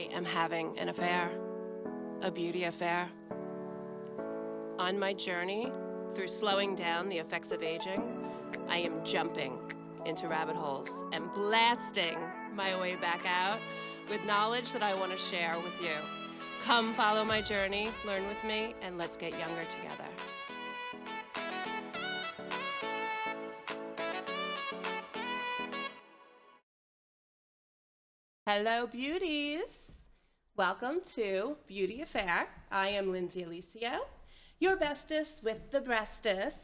I am having an affair, a beauty affair. On my journey through slowing down the effects of aging, I am jumping into rabbit holes and blasting my way back out with knowledge that I want to share with you. Come follow my journey, learn with me, and let's get younger together. Hello, beauties. Welcome to Beauty Affair. I am Lindsay Aliseo, your bestest with the breastest.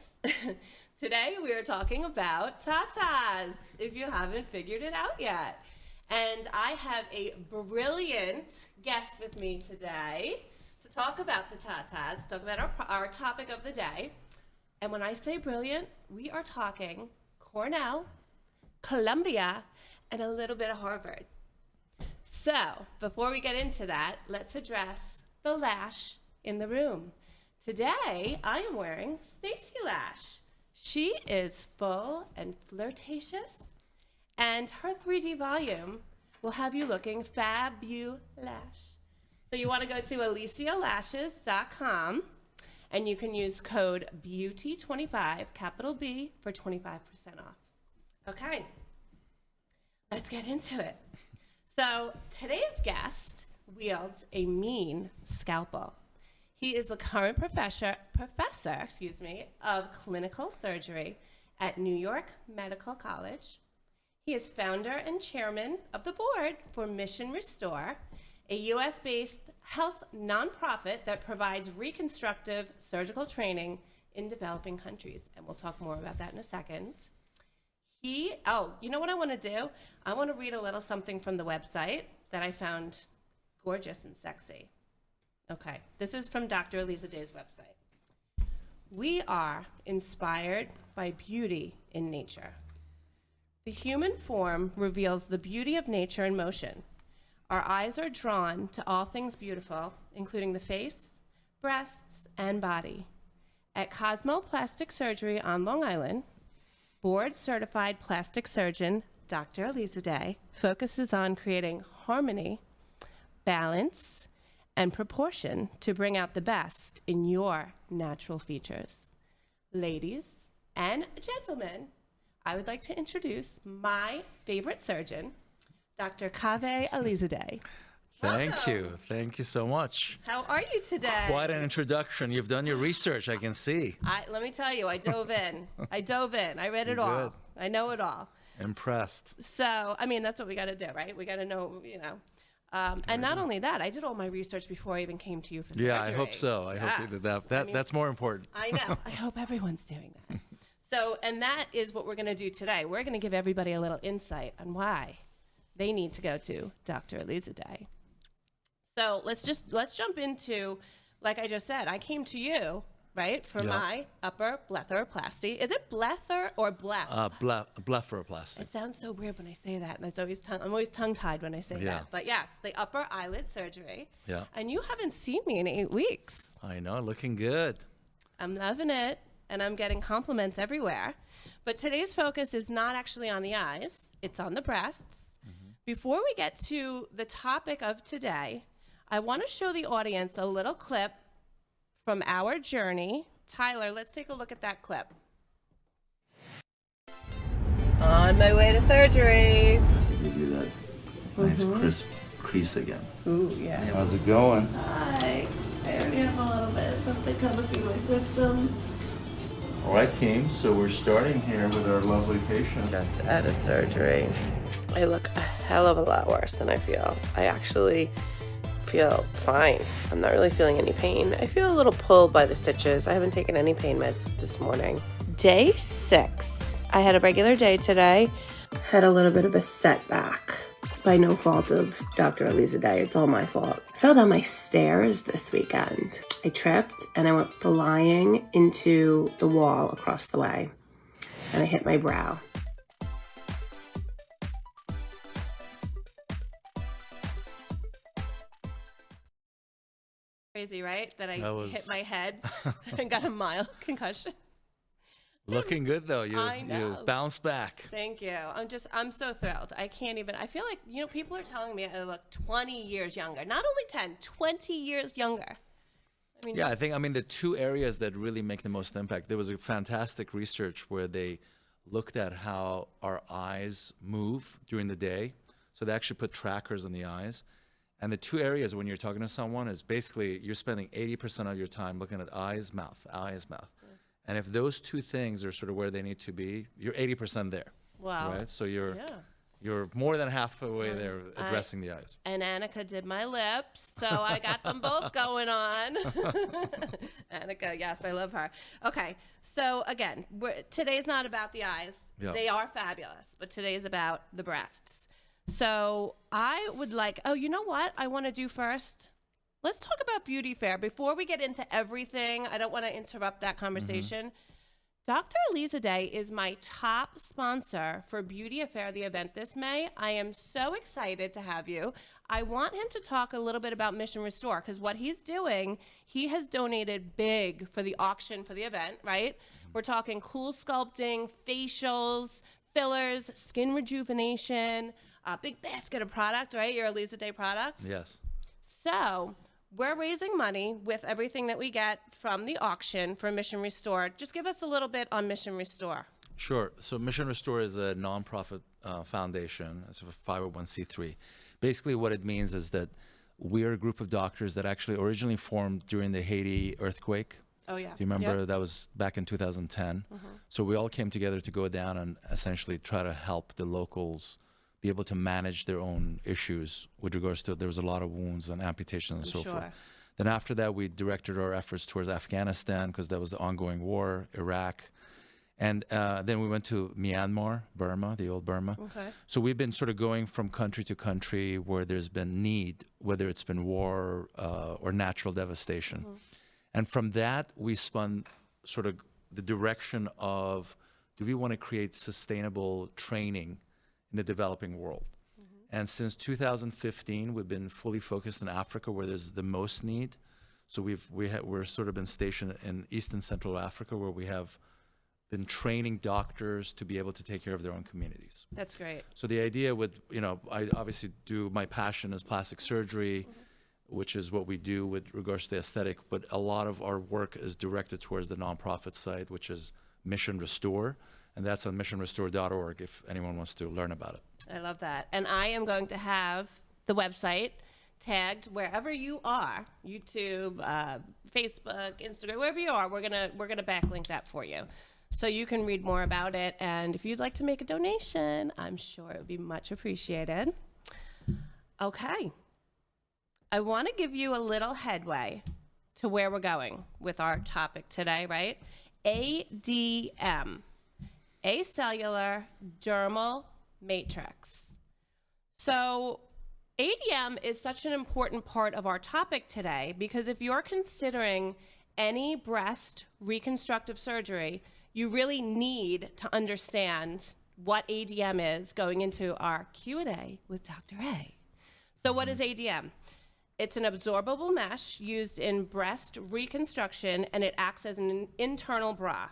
Today we are talking about tatas, if you haven't figured it out yet. And I have a brilliant guest with me today to talk about the tatas, to talk about our topic of the day. And when I say brilliant, we are talking Cornell, Columbia, and a little bit of Harvard. So, before we get into that, let's address the lash in the room. Today, I am wearing Stacy Lash. She is full and flirtatious, and her 3D volume will have you looking fabulous. So you want to go to AliseoLashes.com, and you can use code BEAUTY25, capital B, for 25% off. Okay, let's get into it. So today's guest wields a mean scalpel. He is the current professor of clinical surgery at New York Medical College. He is founder and chairman of the board for Mission Restore, a U.S.-based health nonprofit that provides reconstructive surgical training in developing countries. And we'll talk more about that in a second. You know what I want to do? I want to read a little something from the website that I found gorgeous and sexy. Okay, this is from Dr. Alizadeh's website. We are inspired by beauty in nature. The human form reveals the beauty of nature in motion. Our eyes are drawn to all things beautiful, including the face, breasts, and body. At Cosmoplastic Surgery on Long Island, board-certified plastic surgeon Dr. Alizadeh focuses on creating harmony, balance, and proportion to bring out the best in your natural features. Ladies and gentlemen, I would like to introduce my favorite surgeon, Dr. Kaveh Alizadeh. Thank you. Thank you so much. How are you today? Quite an introduction. You've done your research, I can see. Let me tell you, I dove in. I read it all. Good. I know it all. Impressed. So, I mean, that's what we got to do, right? We got to know, and not only that, I did all my research before I even came to you for surgery. Yeah, I hope so. I hope you did that. That's more important. I know. I hope everyone's doing that. So, and that is what we're going to do today. We're going to give everybody a little insight on why they need to go to Dr. Alizadeh. So let's jump into, like I just said, I came to you, right, for my upper blepharoplasty. Is it blether or blep? Blepharoplasty. It sounds so weird when I say that, and I'm always tongue-tied when I say that. But yes, the upper eyelid surgery. Yeah. And you haven't seen me in 8 weeks. I know, looking good. I'm loving it, and I'm getting compliments everywhere. But today's focus is not actually on the eyes. It's on the breasts. Mm-hmm. Before we get to the topic of today, I want to show the audience a little clip from our journey. Tyler, let's take a look at that clip. On my way to surgery. To give you that nice crisp crease again. Ooh, yeah. How's it going? Hi. I already have a little bit of something coming through my system. All right, team. So we're starting here with our lovely patient. Just out of surgery. I look a hell of a lot worse than I feel. I actually feel fine. I'm not really feeling any pain. I feel a little pulled by the stitches. I haven't taken any pain meds this morning. Day 6. I had a regular day today. Had a little bit of a setback by no fault of Dr. Alizadeh. It's all my fault. I fell down my stairs this weekend. I tripped and I went flying into the wall across the way. And I hit my brow. Crazy, right? That I hit my head and got a mild concussion. Looking good though. I You know. bounced back. Thank you. I'm so thrilled. I can't even, I feel like, people are telling me I look 20 years younger. Not only 10, 20 years younger. I mean, Yeah, I mean, the two areas that really make the most impact, there was a fantastic research where they looked at how our eyes move during the day. So they actually put trackers in the eyes. And the two areas when you're talking to someone is basically you're spending 80% of your time looking at eyes, mouth, eyes, mouth. Yeah. And if those two things are sort of where they need to be, you're 80% there. Wow. Right? So you're more than halfway there addressing the eyes. And Annika did my lips, so I got them both going on. Annika, yes, I love her. Okay, so again, today's not about the eyes. Yeah. They are fabulous, but today's about the breasts. So I would like, you know what I want to do first? Let's talk about Beauty Fair. Before we get into everything, I don't want to interrupt that conversation. Dr. Alizadeh is my top sponsor for Beauty Affair, the event this May. I am so excited to have you. I want him to talk a little bit about Mission Restore, because what he's doing, he has donated big for the auction for the event, right? We're talking cool sculpting, facials, fillers, skin rejuvenation, a big basket of product, right? Your Alizadeh products. Yes. So we're raising money with everything that we get from the auction for Mission Restore. Just give us a little bit on Mission Restore. Sure. So Mission Restore is a nonprofit foundation. It's a 501c3. Basically what it means is that we're a group of doctors that actually originally formed during the Haiti earthquake. Oh, yeah. Do you remember? That was back in 2010. So we all came together to go down and essentially try to help the locals be able to manage their own issues with regards to, there was a lot of wounds and amputations and so forth. Then after that, we directed our efforts towards Afghanistan because that was the ongoing war, Iraq. And then we went to Myanmar, Burma, the old Burma. Okay. So we've been sort of going from country to country where there's been need, whether it's been war or natural devastation. And from that, we spun sort of the direction of, do we want to create sustainable training in the developing world? And since 2015, we've been fully focused in Africa where there's the most need. So we're sort of been stationed in East and Central Africa where we have been training doctors to be able to take care of their own communities. That's great. So the idea with, I obviously do, my passion is plastic surgery, which is what we do with regards to the aesthetic, but a lot of our work is directed towards the nonprofit side, which is Mission Restore. And that's on missionrestore.org if anyone wants to learn about it. I love that. And I am going to have the website tagged wherever you are, YouTube, Facebook, Instagram, wherever you are. We're gonna backlink that for you, so you can read more about it. And if you'd like to make a donation, I'm sure it would be much appreciated. Okay. I want to give you a little headway to where we're going with our topic today, right? ADM. Acellular dermal matrix. So ADM is such an important part of our topic today because if you're considering any breast reconstructive surgery, you really need to understand what ADM is going into our Q&A with Dr. A. So what is ADM? It's an absorbable mesh used in breast reconstruction, and it acts as an internal bra.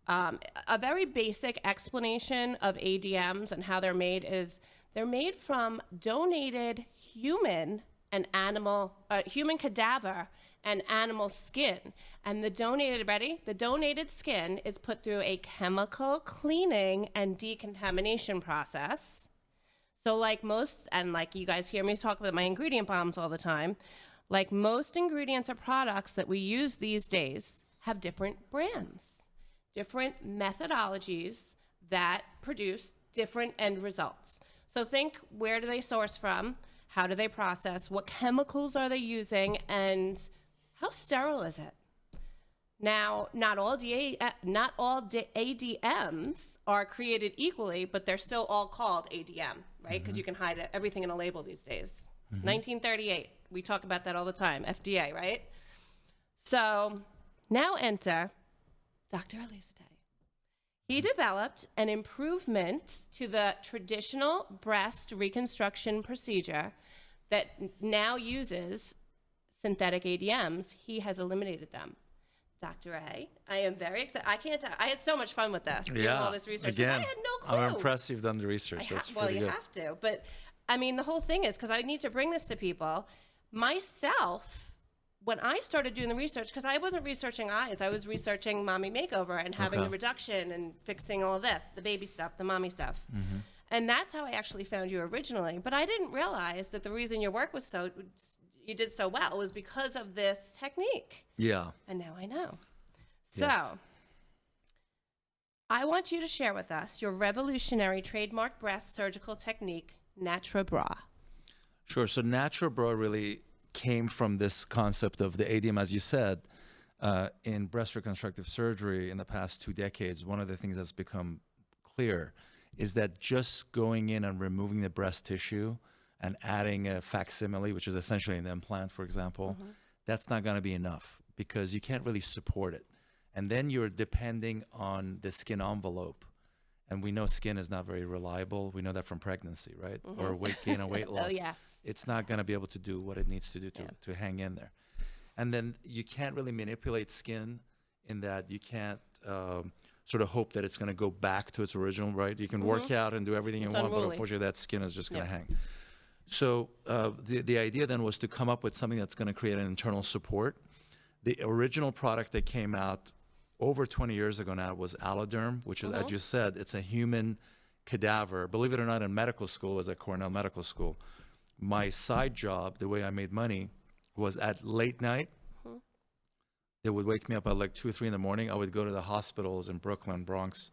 A very basic explanation of ADMs and how they're made is they're made from donated human cadaver and animal skin. And the donated skin is put through a chemical cleaning and decontamination process. So like you guys hear me talk about my ingredient bombs all the time, like most ingredients or products that we use these days have different brands, different methodologies that produce different end results. So think, where do they source from? How do they process? What chemicals are they using? And how sterile is it? Now, not all ADMs are created equally, but they're still all called ADM, right? Because you can hide everything in a label these days. 1938, we talk about that all the time, FDA, right? So now enter Dr. Alizadeh. He developed an improvement to the traditional breast reconstruction procedure that now uses synthetic ADMs. He has eliminated them. Dr. A. I am very excited. I can't tell. I had so much fun with this, doing all this research. 'Cause Again, I had no clue. I'm impressed you've done the research. That's Well, pretty you good. have to. But, I mean, the whole thing is, because I need to bring this to people, myself, when I started doing the research, because I wasn't researching eyes, I was researching mommy makeover and having the reduction and fixing all of this, the baby stuff, the mommy stuff. And that's how I actually found you originally. But I didn't realize that the reason your work was you did so well was because of this technique. Yeah. And now I know. So, Yes. I want you to share with us your revolutionary trademark breast surgical technique, NaturaBra. Sure. So NaturaBra really came from this concept of the ADM, as you said, in breast reconstructive surgery in the past 2 decades. One of the things that's become clear is that just going in and removing the breast tissue and adding a facsimile, which is essentially an implant, for example, that's not going to be enough because you can't really support it. And then you're depending on the skin envelope. And we know skin is not very reliable. We know that from pregnancy, right? Or weight gain and weight loss. Oh, yes. It's not going to be able to do what it needs to do to hang in there. And then you can't really manipulate skin in that you can't sort of hope that it's going to go back to its original, right? You can work out and do everything you want, but unfortunately that skin is just going to hang. So the idea then was to come up with something that's going to create an internal support. The original product that came out over 20 years ago now was Alloderm, which is, as you said, it's a human cadaver. Believe it or not, in medical school, I was at Cornell Medical School. My side job, the way I made money, was at late night. They would wake me up at like 2 or 3 in the morning. I would go to the hospitals in Brooklyn, Bronx,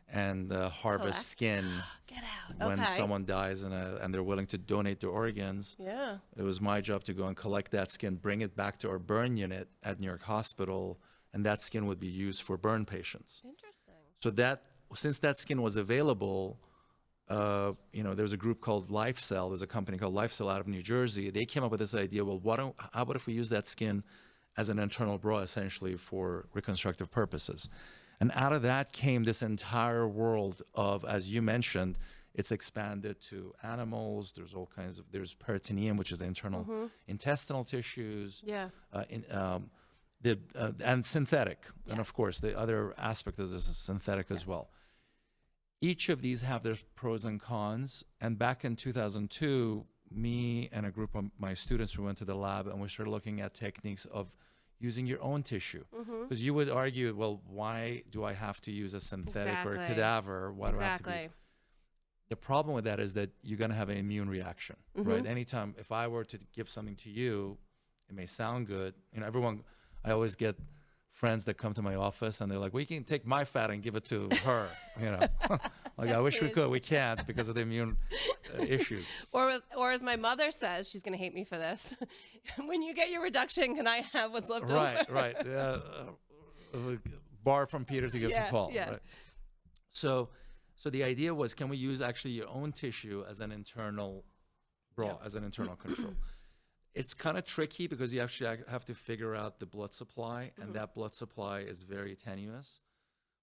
and harvest skin Get out. when someone dies and they're willing to donate their organs. Yeah. It was my job to go and collect that skin, bring it back to our burn unit at New York Hospital, and that skin would be used for burn patients. Interesting. So since that skin was available, there was a group called LifeCell. There's a company called LifeCell out of New Jersey. They came up with this idea, well, how about if we use that skin as an internal bra, essentially, for reconstructive purposes? And out of that came this entire world of, as you mentioned, it's expanded to animals. There's all kinds of, there's peritoneum, which is internal intestinal tissues. Yeah. And synthetic. And of course, the other aspect of this is synthetic as well. Each of these have their pros and cons. And back in 2002, me and a group of my students, we went to the lab and we started looking at techniques of using your own tissue. Because you would argue, well, why do I have to use a synthetic or a cadaver? Why do I have to be? The problem with that is that you're going to have an immune reaction, right? Anytime, if I were to give something to you, it may sound good. I always get friends that come to my office and they're like, well, you can take my fat and give it to her, Like, I wish we could. We can't because of the immune issues. Or as my mother says, she's going to hate me for this. When you get your reduction, can I have what's left over? Right. Borrow from Peter to give to Paul. Yeah. Right? So the idea was, can we use actually your own tissue as an internal bra, as an internal control? It's kind of tricky because you actually have to figure out the blood supply, and that blood supply is very tenuous.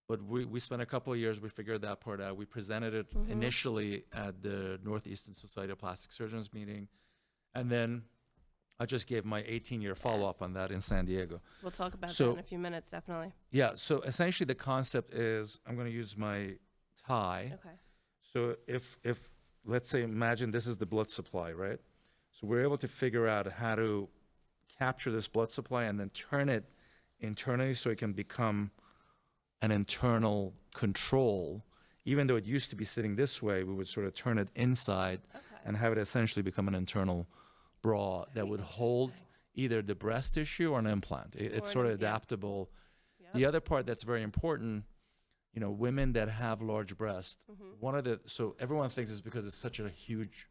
But we spent a couple of years, we figured that part out. We presented it initially at the Northeastern Society of Plastic Surgeons meeting, and then I just gave my 18-year follow-up on that in San Diego. We'll talk about that in a few minutes, definitely. Yeah, so essentially the concept is, I'm going to use my tie. Okay. So if let's say, imagine this is the blood supply, right? So we're able to figure out how to capture this blood supply and then turn it internally so it can become an internal control. Even though it used to be sitting this way, we would sort of turn it inside and have it essentially become an internal bra that would hold either the breast tissue or an implant. It's sort of adaptable. The other part that's very important, women that have large breasts, so everyone thinks it's because it's such a huge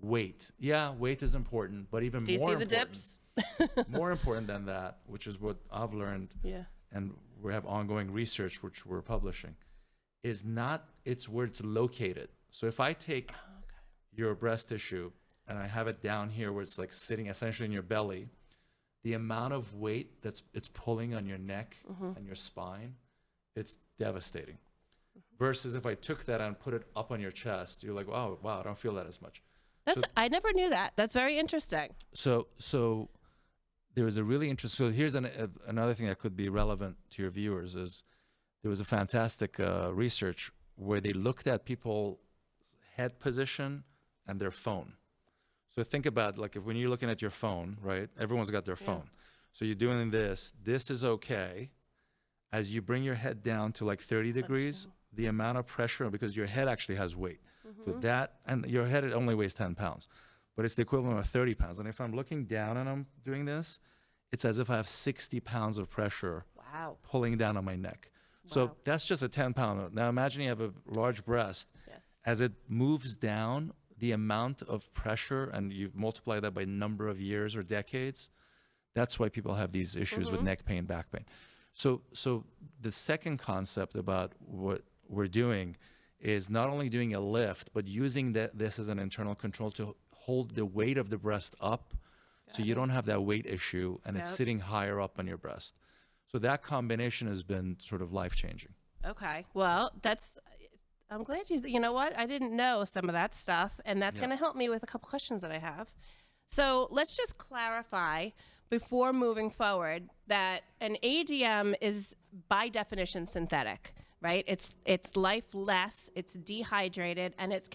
weight. Yeah, weight is important, but even more important. Do you see the dips? More important than that, which is what I've learned, and we have ongoing research which we're publishing, it's where it's located. So if I take your breast tissue and I have it down here where it's like sitting essentially in your belly, the amount of weight it's pulling on your neck and your spine, it's devastating. Versus if I took that and put it up on your chest, you're like, wow, I don't feel that as much. I never knew that. That's very interesting. So there was a really interesting. So here's another thing that could be relevant to your viewers is there was a fantastic research where they looked at people's head position and their phone. So think about like when you're looking at your phone, right? Everyone's got their phone. So you're doing this. This is okay. As you bring your head down to like 30 degrees, the amount of pressure, because your head actually has weight. So that, and your head only weighs 10 pounds, but it's the equivalent of 30 pounds. And if I'm looking down and I'm doing this, it's as if I have 60 pounds of pressure pulling down on my neck. So that's just a 10-pound. Now imagine you have a large breast. Yes. As it moves down, the amount of pressure, and you multiply that by number of years or decades, that's why people have these issues with neck pain, back pain. So the second concept about what we're doing is not only doing a lift, but using this as an internal control to hold the weight of the breast up so you don't have that weight issue and it's sitting higher up on your breast. So that combination has been sort of life-changing. Okay. Well, I'm glad you know what? I didn't know some of that stuff, and that's going to help me with a couple questions that I have. So let's just clarify before moving forward that an ADM is by definition synthetic, right? It's lifeless, it's dehydrated, and it's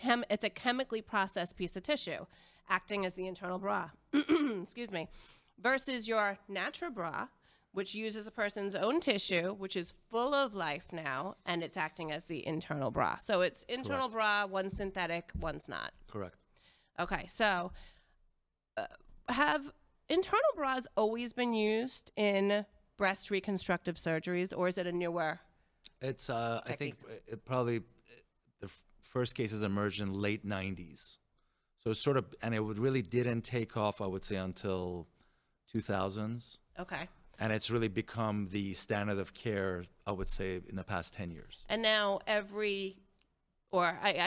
a chemically processed piece of tissue acting as the internal bra. Excuse me. Versus your NaturaBra, which uses a person's own tissue, which is full of life now, and it's acting as the internal bra. So it's internal bra, one's synthetic, one's not. Correct. Okay, so have internal bras always been used in breast reconstructive surgeries, or is it a newer? It's I think it probably the first cases emerged in late 90s. So it's sort of, and it really didn't take off, I would say, until 2000s. Okay. And it's really become the standard of care, I would say, in the past 10 years. And now I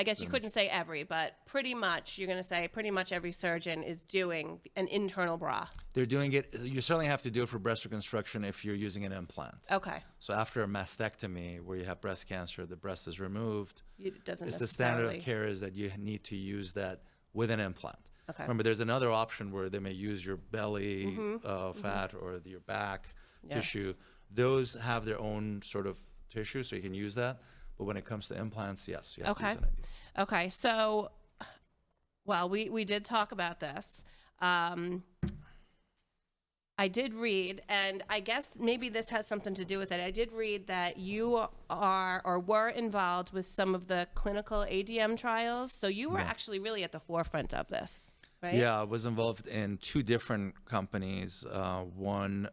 guess you couldn't say every, but pretty much, you're going to say pretty much every surgeon is doing an internal bra. They're doing it. You certainly have to do it for breast reconstruction if you're using an implant. Okay. So after a mastectomy, where you have breast cancer, the breast is removed. It doesn't it's the standard of care is that you need to use that with an implant. Okay. Remember, there's another option where they may use your belly fat or your back tissue. Those have their own sort of tissue, so you can use that. But when it comes to implants, yes, you have to use an IUD. Okay. So, well, we did talk about this. I did read, and I guess maybe this has something to do with it. I did read that you are or were involved with some of the clinical ADM trials. So you were actually really at the forefront of this, right? Yeah, I was involved in two different companies. One,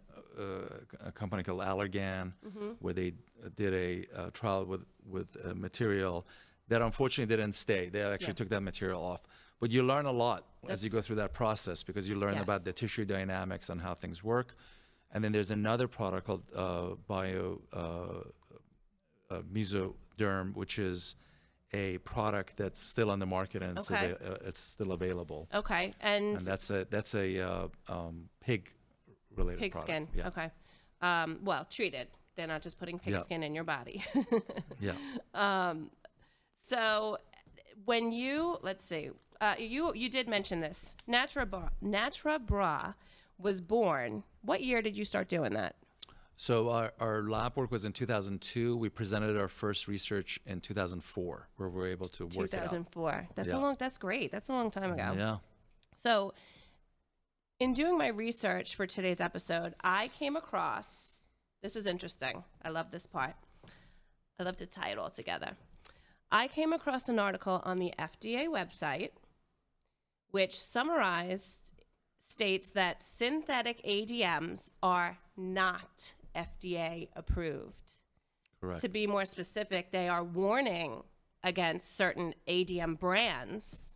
a company called Allergan, where they did a trial with a material that unfortunately didn't stay. They actually took that material off. But you learn a lot as you go through that process because you learn about the tissue dynamics and how things work. And then there's another product called Mesoderm, which is a product that's still on the market and it's still available. Okay, and that's a pig-related pig product. skin. Yeah. Okay, well, treated. They're not just putting pig skin in your body. So when let's see, you did mention this. NaturaBra was born. What year did you start doing that? So our lab work was in 2002. We presented our first research in 2004, where we were able to work it out. 2004. That's that's great. That's a long time ago. Yeah. So in doing my research for today's episode, I came across, this is interesting. I love this part. I love to tie it all together. I came across an article on the FDA website, which states that synthetic ADMs are not FDA approved. Correct. To be more specific, they are warning against certain ADM brands.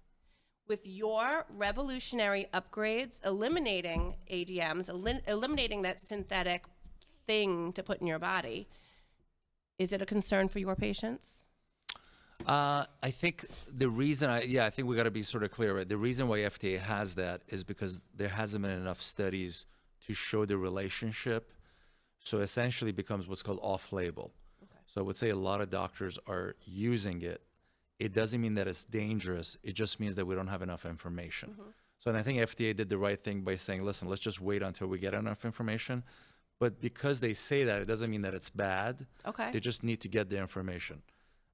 With your revolutionary upgrades, eliminating ADMs, eliminating that synthetic thing to put in your body, is it a concern for your patients? I think the reason I think we got to be sort of clear, right? The reason why FDA has that is because there hasn't been enough studies to show the relationship. So essentially it becomes what's called off-label. Okay. So I would say a lot of doctors are using it. It doesn't mean that it's dangerous. It just means that we don't have enough information. So and I think FDA did the right thing by saying, listen, let's just wait until we get enough information. But because they say that, it doesn't mean that it's bad. Okay. They just need to get the information.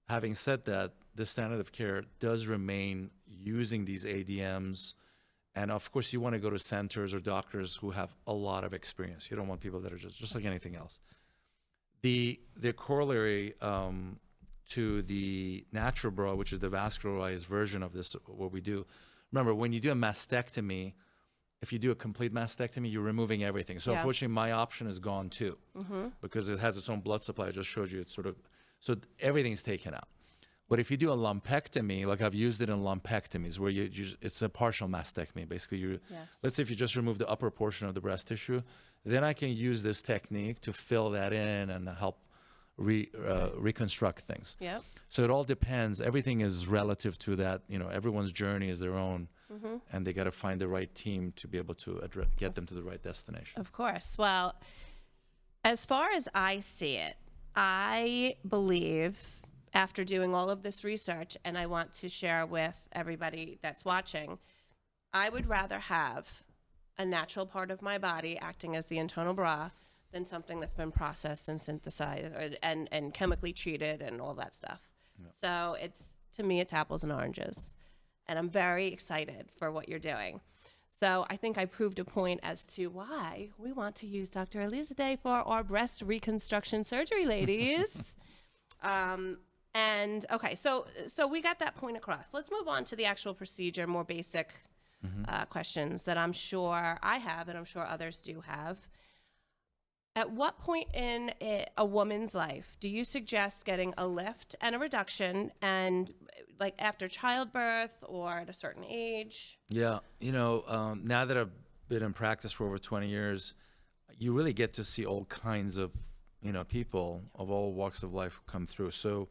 Having said that, the standard of care does remain using these ADMs. And of course, you want to go to centers or doctors who have a lot of experience. You don't want people that are just like anything else. The corollary to the NaturaBra, which is the vascularized version of this, what we do. Remember, when you do a mastectomy, if you do a complete mastectomy, you're removing everything. So unfortunately, my option is gone too, because it has its own blood supply. I just showed you. It's sort of, so everything's taken out. But if you do a lumpectomy, like I've used it in lumpectomies, where it's a partial mastectomy. Basically, let's say if you just remove the upper portion of the breast tissue, then I can use this technique to fill that in and help reconstruct things. Yep. So it all depends. Everything is relative to that. Everyone's journey is their own, and they got to find the right team to be able to get them to the right destination. Of course. Well, as far as I see it, I believe, after doing all of this research, and I want to share with everybody that's watching, I would rather have a natural part of my body acting as the internal bra than something that's been processed and synthesized and chemically treated and all that stuff. Yep. So to me, it's apples and oranges. And I'm very excited for what you're doing. So I think I proved a point as to why we want to use Dr. Alizadeh for our breast reconstruction surgery, ladies. And okay, so we got that point across. Let's move on to the actual procedure, more basic questions that I'm sure I have and I'm sure others do have. At what point in a woman's life do you suggest getting a lift and a reduction, and like after childbirth or at a certain age? Yeah, now that I've been in practice for over 20 years, you really get to see all kinds of, people of all walks of life come through. So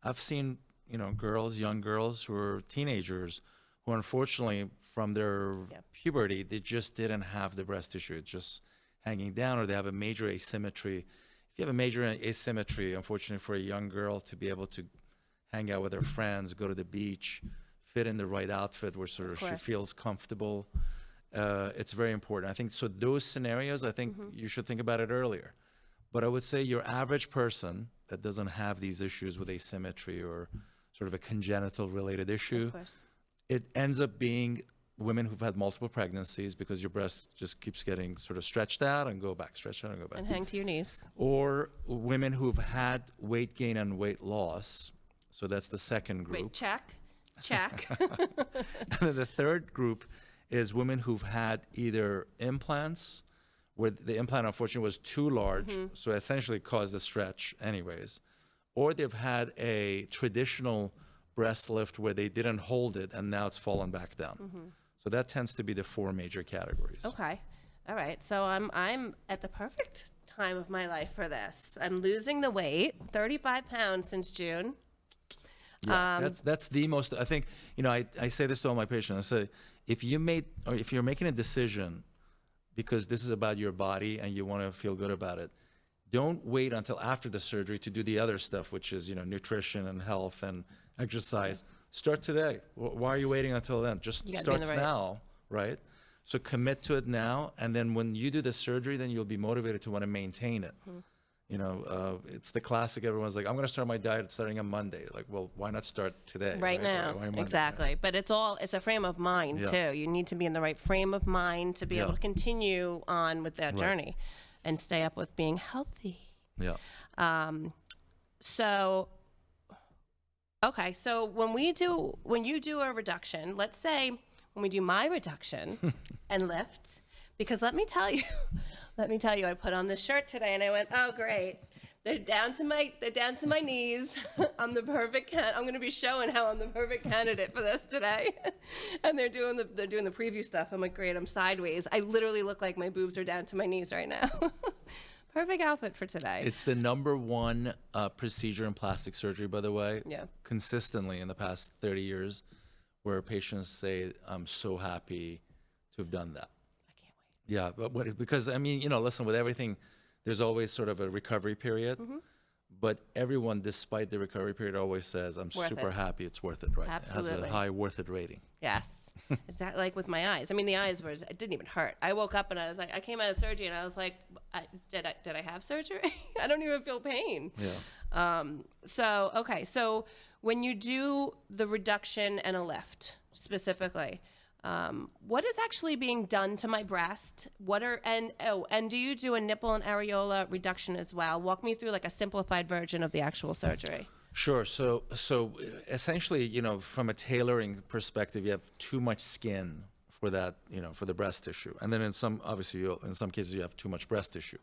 I've seen, young girls who are teenagers who unfortunately from their puberty, they just didn't have the breast tissue. It's just hanging down, or they have a major asymmetry. If you have a major asymmetry, unfortunately for a young girl to be able to hang out with her friends, go to the beach, fit in the right outfit where sort of she feels comfortable, it's very important. I think so those scenarios, I think you should think about it earlier. But I would say your average person that doesn't have these issues with asymmetry or sort of a congenital related issue, it ends up being women who've had multiple pregnancies because your breast just keeps getting sort of stretched out and go back, stretched out and go back. And hang to your knees. Or women who've had weight gain and weight loss. So that's the second group. Wait, check. And then the third group is women who've had either implants, where the implant unfortunately was too large, so essentially caused a stretch anyways, or they've had a traditional breast lift where they didn't hold it and now it's fallen back down. So that tends to be the four major categories. Okay. All right. So I'm at the perfect time of my life for this. I'm losing the weight, 35 pounds since June. Yeah, that's the most, I think, I say this to all my patients. I say, if you're making a decision because this is about your body and you want to feel good about it, don't wait until after the surgery to do the other stuff, which is, nutrition and health and exercise. Start today. Why are you waiting until then? Just starts now, right? So commit to it now, and then when you do the surgery, then you'll be motivated to want to maintain it. It's the classic. Everyone's like, I'm going to start my diet starting on Monday. Like, well, why not start today? Right now. Why Monday, exactly. right? But it's a frame of mind, too. You need to be in the right frame of mind to be able to continue on with that journey and stay up with being healthy. Yeah. Okay, so when you do a reduction, let's say when we do my reduction and lift, because let me tell you, I put on this shirt today and I went, oh great, they're down to my knees. I'm going to be showing how I'm the perfect candidate for this today. And they're doing the preview stuff. I'm like, great, I'm sideways. I literally look like my boobs are down to my knees right now. Perfect outfit for today. It's the number one procedure in plastic surgery, by the way, consistently in the past 30 years, where patients say, I'm so happy to have done that. I can't wait. Yeah, because, listen, with everything, there's always sort of a recovery period. But everyone, despite the recovery period, always says, I'm super happy, it's worth it, right? Absolutely. It has a high worth it rating. Yes. Is that like with my eyes? I mean, the eyes were, it didn't even hurt. I woke up and I was like, I came out of surgery and I was like, did I have surgery? I don't even feel pain. Yeah. So when you do the reduction and a lift specifically, what is actually being done to my breast? And do you do a nipple and areola reduction as well? Walk me through like a simplified version of the actual surgery. Sure. So essentially, from a tailoring perspective, you have too much skin for that, for the breast tissue. And then in some cases, you have too much breast tissue.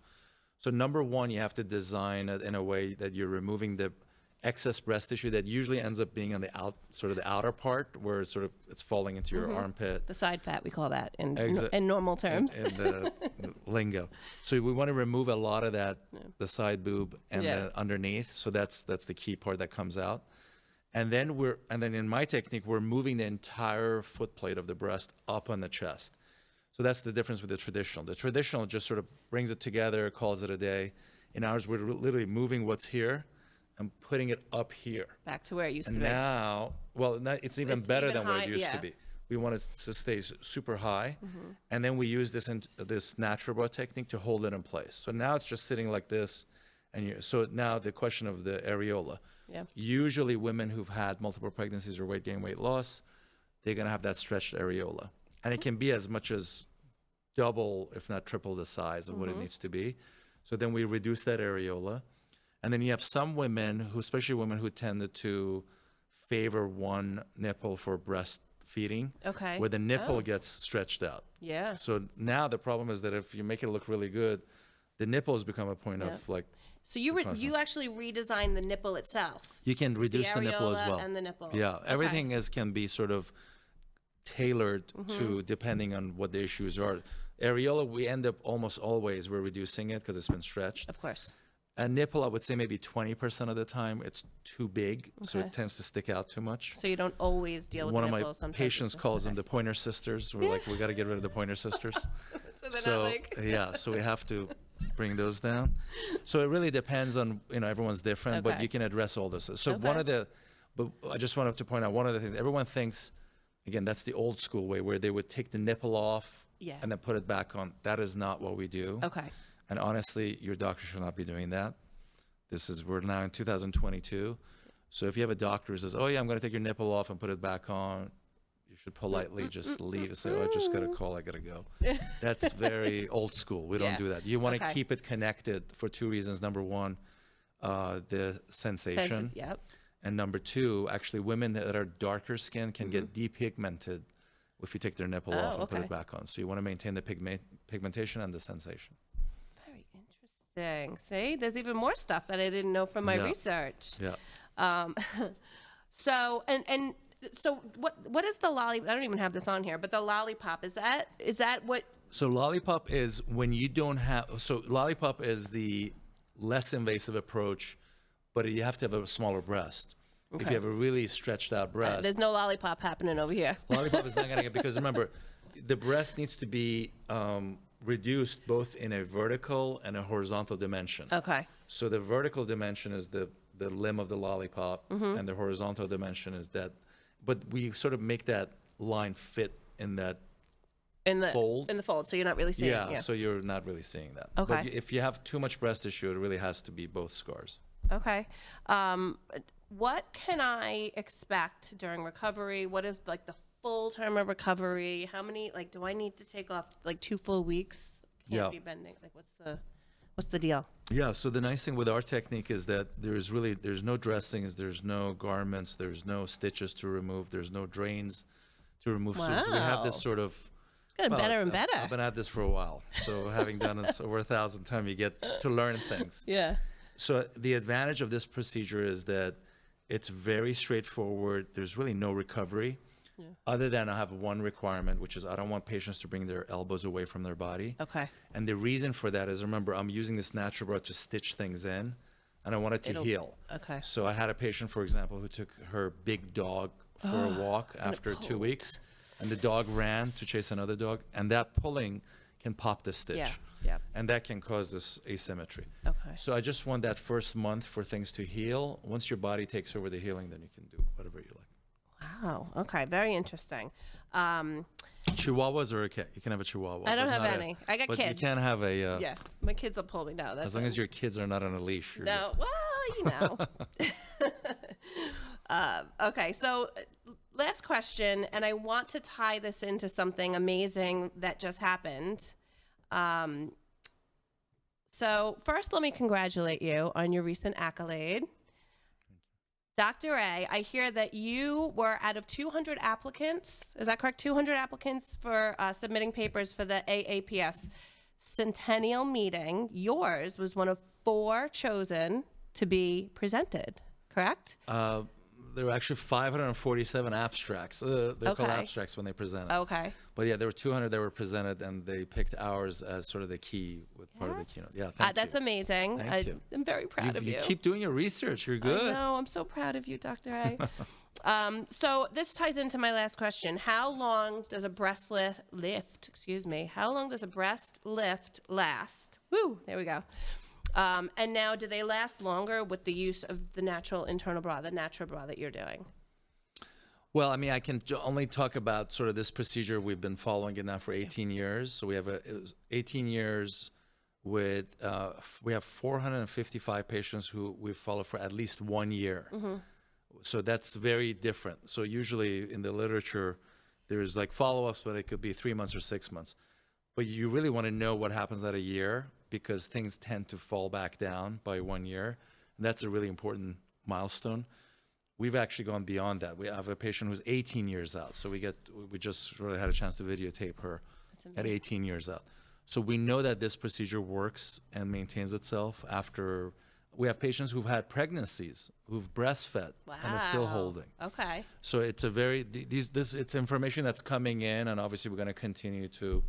So number one, you have to design it in a way that you're removing the excess breast tissue that usually ends up being on the outer part where it's falling into your armpit. The side fat, we call that in normal In terms. the lingo. So we want to remove a lot of that, the side boob and the underneath. So that's the key part that comes out. And then in my technique, we're moving the entire foot plate of the breast up on the chest. So that's the difference with the traditional. The traditional just sort of brings it together, calls it a day. In ours, we're literally moving what's here and putting it up here. Back to where it used and to be. Now, it's even better than what it used to be. We want it to stay super high. And then we use this NaturaBra technique to hold it in place. So now it's just sitting like this. So now the question of the areola. Yeah. Usually women who've had multiple pregnancies or weight gain, weight loss, they're going to have that stretched areola. And it can be as much as double, if not triple the size of what it needs to be. So then we reduce that areola. And then you have some women, especially women who tended to favor one nipple for breastfeeding, where the nipple gets stretched out. Yeah. So now the problem is that if you make it look really good, the nipples become a point of like. So you actually redesign the nipple itself. You can reduce the nipple as well. And the nipple. Yeah, everything can be sort of tailored to depending on what the issues are. Areola, we end up almost always we're reducing it because it's been stretched. Of course. A nipple, I would say maybe 20% of the time, it's too big, so it tends to stick out too much. So you don't always deal with One the of my nipple. Sometimes patients calls them the Pointer Sisters. We're like, we got to get rid of the Pointer Sisters. So So we have to bring those down. So it really depends on, everyone's different, but you can address all this. So but I just wanted to point out one of the things, everyone thinks, again, that's the old school way where they would take the nipple off and then put it back on. That is not what we do. Okay. And honestly, your doctor should not be doing that. We're now in 2022. So if you have a doctor who says, oh yeah, I'm going to take your nipple off and put it back on, you should politely just leave and say, oh, I just got a call, I got to go. That's very old school. We don't do that. You want to keep it connected for two reasons. Number one, the sensation. And number two, actually women that are darker skin can get depigmented if you take their nipple off and put it back on. So you want to maintain the pigmentation and the sensation. See, there's even more stuff that I didn't know from my research. Yeah. So what is the lollipop? I don't even have this on here, but the lollipop, is that what? So lollipop is when you don't have. So lollipop is the less invasive approach, but you have to have a smaller breast. Okay. If you have a really stretched out breast, there's no lollipop happening over here. Lollipop is not going to get, because remember, the breast needs to be reduced both in a vertical and a horizontal dimension. Okay. So the vertical dimension is the limb of the lollipop, and the horizontal dimension is that. But we sort of make that line fit in that fold. In the fold, so you're not really seeing it. Yeah, so you're not really seeing that. Okay. But if you have too much breast tissue, it really has to be both scars. Okay. What can I expect during recovery? What is like the full term of recovery? How many, do I need to take off 2 full weeks? Can't be bending. What's the deal? Yeah, so the nice thing with our technique is that there's no dressings, there's no garments, there's no stitches to remove, there's no drains to remove. Wow. So we have this sort of... It's getting better and better. I've been at this for a while. So having done this over 1,000 times, you get to learn things. Yeah. So the advantage of this procedure is that it's very straightforward. There's really no recovery. Yeah. Other than I have one requirement, which is I don't want patients to bring their elbows away from their body. Okay. And the reason for that is, remember, I'm using this NaturaBra to stitch things in, and I want it to heal. Okay. So I had a patient, for example, who took her big dog for a walk after 2 weeks, and the dog ran to chase another dog, and that pulling can pop the stitch. Yeah. Yeah. And that can cause this asymmetry. Okay. So I just want that first month for things to heal. Once your body takes over the healing, then you can do whatever you like. Wow. Okay. Very interesting. Chihuahuas or a cat? You can have a Chihuahua. I don't but have not any. I got but kids. you can't have a. Yeah, my kids will pull me down. That's As long as your kids are not on a leash. You're no. Well, okay. So, last question, and I want to tie this into something amazing that just happened. So first, let me congratulate you on your recent accolade. Dr. A, I hear that you were out of 200 applicants. Is that correct? 200 applicants for submitting papers for the AAPS Centennial Meeting. Yours was one of 4 chosen to be presented, correct? There were actually 547 abstracts. They're called Okay. abstracts when they present it. Okay. But yeah, there were 200 that were presented, and they picked ours as sort of the key with part of the keynote. Yeah, thank That's you. amazing. Thank you. I'm very proud of you. You keep doing your research. You're good. No, I'm so proud of you, Dr. A. So this ties into my last question. How long does a breast lift, excuse me, how long does a breast lift last? Woo, there we go. And now, do they last longer with the use of the natural internal bra, the NaturaBra that you're doing? Well, I mean, I can only talk about sort of this procedure. We've been following it now for 18 years. So we have 18 years with, we have 455 patients who we follow for at least 1 year. So that's very different. So usually in the literature, there's like follow-ups, but it could be 3 months or 6 months. But you really want to know what happens at a year, because things tend to fall back down by 1 year. And that's a really important milestone. We've actually gone beyond that. We have a patient who's 18 years out. So we just really had a chance to videotape her at 18 years out. So we know that this procedure works and maintains itself after. We have patients who've had pregnancies, who've breastfed, and are still holding. Okay. So it's a very, it's information that's coming in, and obviously we're going to continue to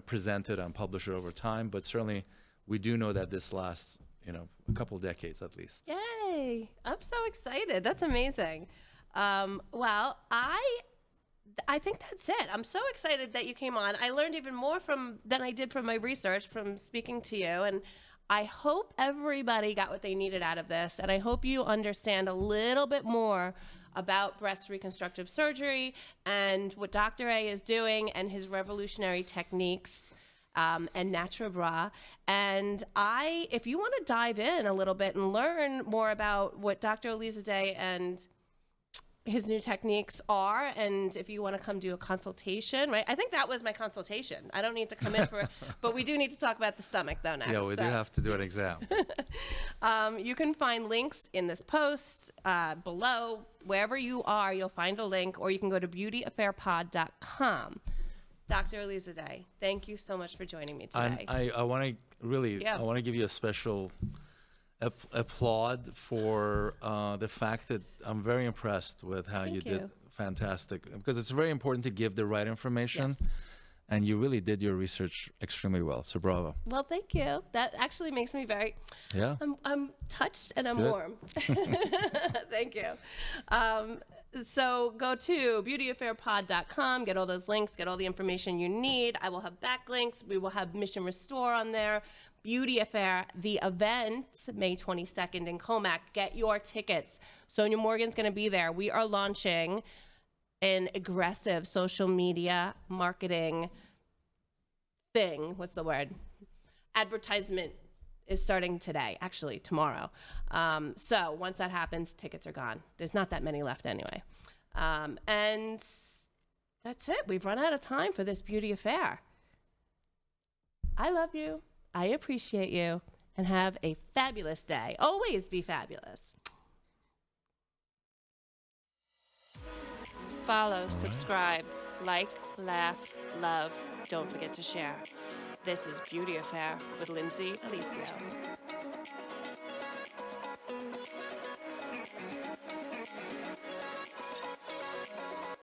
present it and publish it over time. But certainly we do know that this lasts, a couple decades at least. Yay. I'm so excited. That's amazing. Well, I think that's it. I'm so excited that you came on. I learned even more than I did from my research from speaking to you. And I hope everybody got what they needed out of this. And I hope you understand a little bit more about breast reconstructive surgery and what Dr. A is doing and his revolutionary techniques and NaturaBra. And if you want to dive in a little bit and learn more about what Dr. Alizadeh and his new techniques are, and if you want to come do a consultation, right? I think that was my consultation. I don't need to come in for, but we do need to talk about the stomach though next. Yeah, we do have to do an exam. You can find links in this post below. Wherever you are, you'll find a link, or you can go to beautyaffairpod.com. Dr. Alizadeh, thank you so much for joining me today. I want to really, I want to give you a special applaud for the fact that I'm very impressed with how you did. Fantastic, because it's very important to give the right information. Yes. And you really did your research extremely well. So bravo. Well, thank you. That actually makes me very, I'm touched and I'm warm. Thank you. So go to beautyaffairpod.com, get all those links, get all the information you need. I will have backlinks. We will have Mission Restore on there. Beauty Affair, the event, May 22nd in Commack. Get your tickets. Sonja Morgan's going to be there. We are launching an aggressive social media marketing thing. What's the word? Advertisement is starting today, actually tomorrow. So once that happens, tickets are gone. There's not that many left anyway. And that's it. We've run out of time for this beauty affair. I love you. I appreciate you. And have a fabulous day. Always be fabulous. Follow, subscribe, like, laugh, love. Don't forget to share. This is Beauty Affair with Lindsay Aliseo.